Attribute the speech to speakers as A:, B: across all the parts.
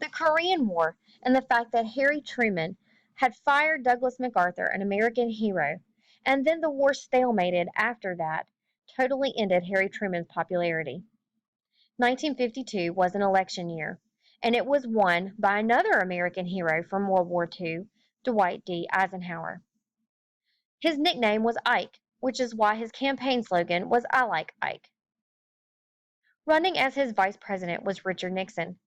A: The Korean War and the fact that Harry Truman had fired Douglas MacArthur, an American hero, and then the war stalemated after that, totally ended Harry Truman's popularity. 1952 was an election year, and it was won by another American hero from World War II, Dwight D. Eisenhower. His nickname was Ike, which is why his campaign slogan was I Like Ike. Running as his vice president was Richard Nixon.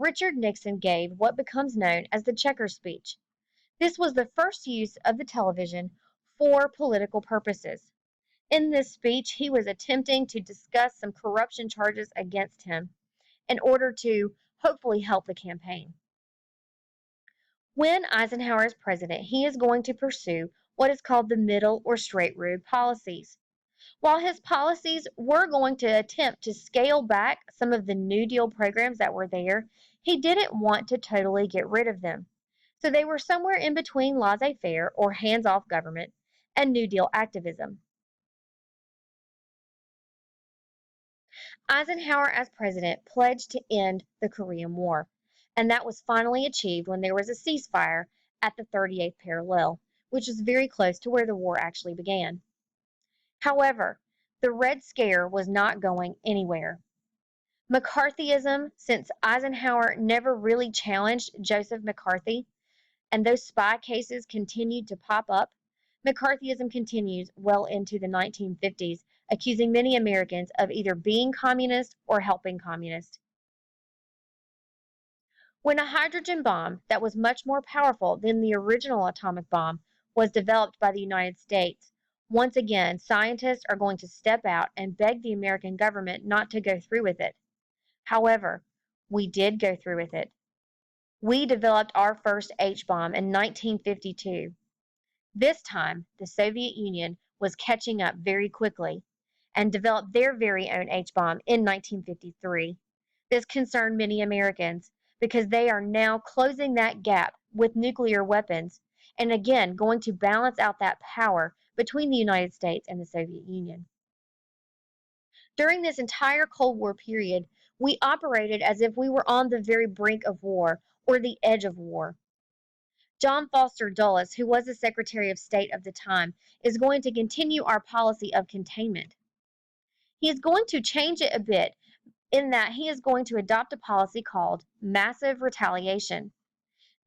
A: Richard Nixon gave what becomes known as the Checkers speech. This was the first use of the television for political purposes. In this speech, he was attempting to discuss some corruption charges against him in order to hopefully help the campaign. When Eisenhower is president, he is going to pursue what is called the middle or straight road policies. While his policies were going to attempt to scale back some of the New Deal programs that were there, he didn't want to totally get rid of them. So they were somewhere in between laissez faire or hands off government and New Deal activism. Eisenhower, as president, pledged to end the Korean War, and that was finally achieved when there was a ceasefire at the 38th parallel, which is very close to where the war actually began. However, the Red Scare was not going anywhere. McCarthyism, since Eisenhower never really challenged Joseph McCarthy, and those spy cases continued to pop up, McCarthyism continues well into the 1950s, accusing many Americans of either being communist or helping communists. When a hydrogen bomb that was much more powerful than the original atomic bomb was developed by the United States, once again, scientists are going to step out and beg the American government not to go through with it. However, we did go through with it. We developed our first H-bomb in 1952. This time, the Soviet Union was catching up very quickly and developed their very own H-bomb in 1953. This concerned many Americans because they are now closing that gap with nuclear weapons and again going to balance out that power between the United States and the Soviet Union. During this entire Cold War period, we operated as if we were on the very brink of war or the edge of war. John Foster Dulles, who was the Secretary of State of the time, is going to continue our policy of containment. He is going to change it a bit in that he is going to adopt a policy called massive retaliation.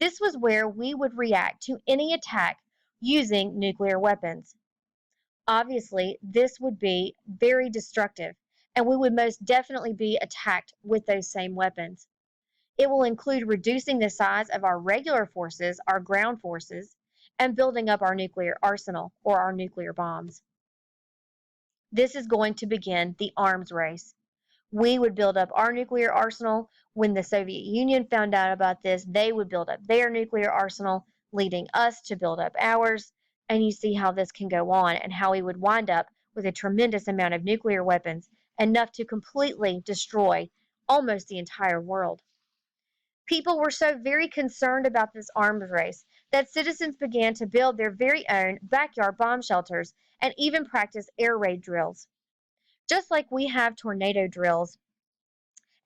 A: This was where we would react to any attack using nuclear weapons. Obviously, this would be very destructive, and we would most definitely be attacked with those same weapons. It will include reducing the size of our regular forces, our ground forces, and building up our nuclear arsenal or our nuclear bombs. This is going to begin the arms race. We would build up our nuclear arsenal. When the Soviet Union found out about this, they would build up their nuclear arsenal, leading us to build up ours. And you see how this can go on and how we would wind up with a tremendous amount of nuclear weapons, enough to completely destroy almost the entire world. People were so very concerned about this arms race that citizens began to build their very own backyard bomb shelters and even practice air raid drills. Just like we have tornado drills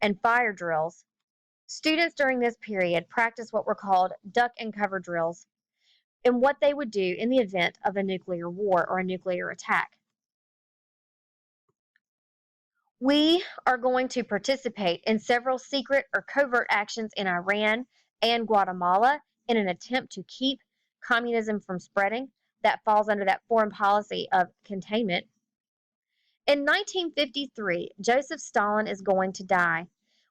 A: and fire drills, students during this period practiced what were called duck and cover drills and what they would do in the event of a nuclear war or a nuclear attack. We are going to participate in several secret or covert actions in Iran and Guatemala in an attempt to keep communism from spreading. That falls under that foreign policy of containment. In 1953, Joseph Stalin is going to die.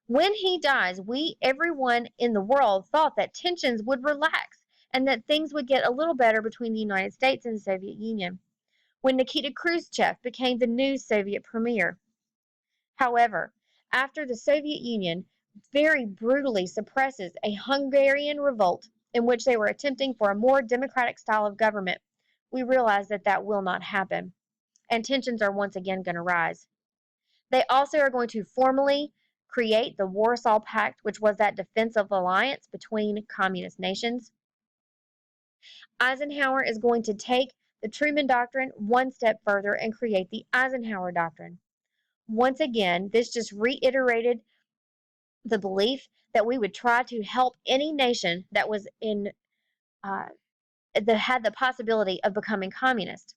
A: When he dies, everyone in the world thought that tensions would relax and that things would get a little better between the United States and the Soviet Union when Nikita Khrushchev became the new Soviet premier. However, after the Soviet Union very brutally suppresses a Hungarian revolt in which they were attempting for a more democratic style of government, we realize that that will not happen, and tensions are once again going to rise. They also are going to formally create the Warsaw Pact, which was that defensive alliance between communist nations. Eisenhower is going to take the Truman Doctrine one step further and create the Eisenhower Doctrine. Once again, this just reiterated the belief that we would try to help any nation that was uh, that had the possibility of becoming communist.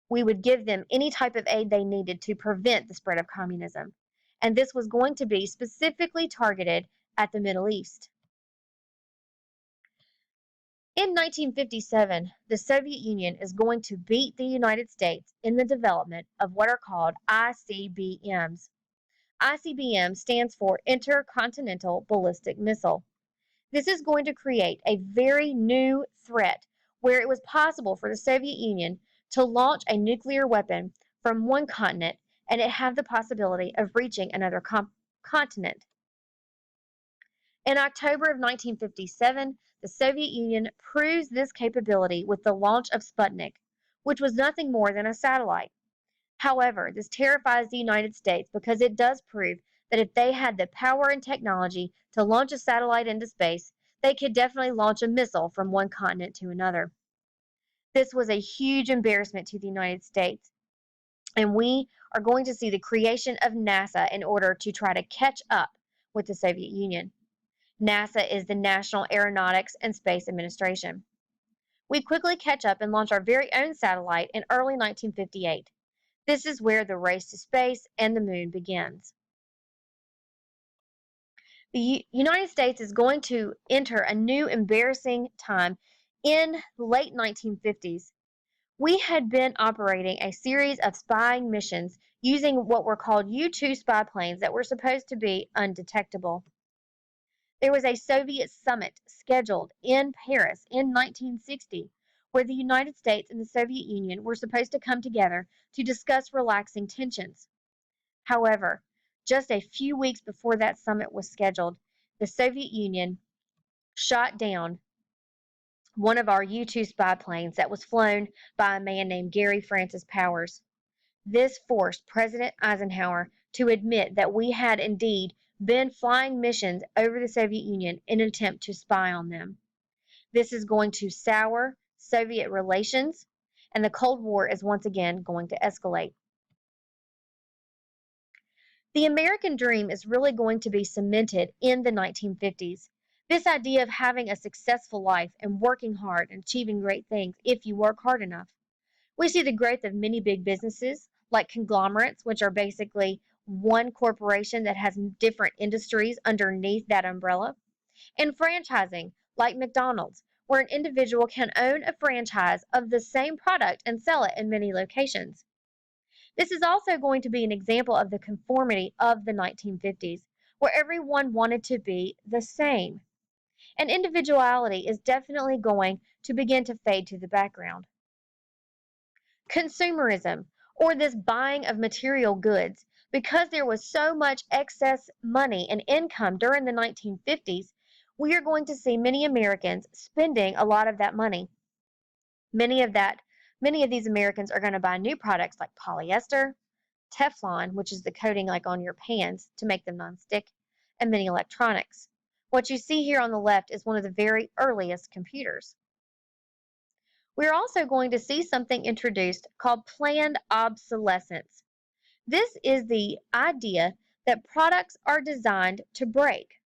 A: We would give them any type of aid they needed to prevent the spread of communism. And this was going to be specifically targeted at the Middle East. In 1957, the Soviet Union is going to beat the United States in the development of what are called ICBMs. ICBM stands for Intercontinental Ballistic Missile. This is going to create a very new threat where it was possible for the Soviet Union to launch a nuclear weapon from one continent and it have the possibility of reaching another continent. In October of 1957, the Soviet Union proves this capability with the launch of Sputnik, which was nothing more than a satellite. However, this terrifies the United States because it does prove that if they had the power and technology to launch a satellite into space, they could definitely launch a missile from one continent to another. This was a huge embarrassment to the United States, and we are going to see the creation of NASA in order to try to catch up with the Soviet Union. NASA is the National Aeronautics and Space Administration. We quickly catch up and launch our very own satellite in early 1958. This is where the race to space and the moon begins. The United States is going to enter a new embarrassing time in the late 1950s. We had been operating a series of spying missions using what were called U-2 spy planes that were supposed to be undetectable. There was a Soviet summit scheduled in Paris in 1960 where the United States and the Soviet Union were supposed to come together to discuss relaxing tensions. However, just a few weeks before that summit was scheduled, the Soviet Union shot down one of our U-2 spy planes that was flown by a man named Gary Francis Powers. This forced President Eisenhower to admit that we had indeed been flying missions over the Soviet Union in an attempt to spy on them. This is going to sour Soviet relations, and the Cold War is once again going to escalate. The American dream is really going to be cemented in the 1950s. This idea of having a successful life and working hard and achieving great things if you work hard enough. We see the growth of many big businesses like conglomerates, which are basically one corporation that has different industries underneath that umbrella, and franchising like McDonald's, where an individual can own a franchise of the same product and sell it in many locations. This is also going to be an example of the conformity of the 1950s, where everyone wanted to be the same. And individuality is definitely going to begin to fade to the background. Consumerism, or this buying of material goods, because there was so much excess money and income during the 1950s, we are going to see many Americans spending a lot of that money. Many of these Americans are going to buy new products like polyester, Teflon, which is the coating like on your pans to make them nonstick, and many electronics. What you see here on the left is one of the very earliest computers. We're also going to see something introduced called planned obsolescence. This is the idea that products are designed to break.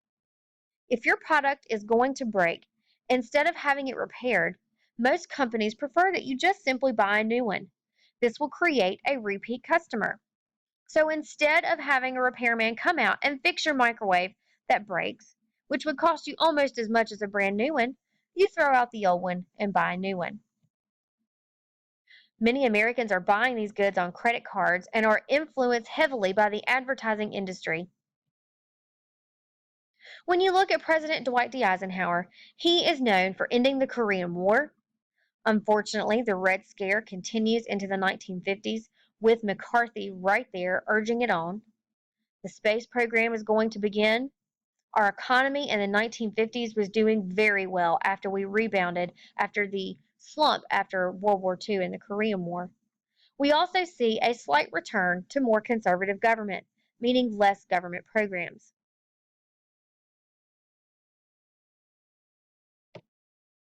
A: If your product is going to break, instead of having it repaired, most companies prefer that you just simply buy a new one. This will create a repeat customer. So instead of having a repairman come out and fix your microwave that breaks, which would cost you almost as much as a brand new one, you throw out the old one and buy a new one. Many Americans are buying these goods on credit cards and are influenced heavily by the advertising industry. When you look at President Dwight D. Eisenhower, he is known for ending the Korean War. Unfortunately, the Red Scare continues into the 1950s with McCarthy right there urging it on. The space program is going to begin. Our economy in the 1950s was doing very well after we rebounded after the slump after World War II and the Korean War. We also see a slight return to more conservative government, meaning less government programs.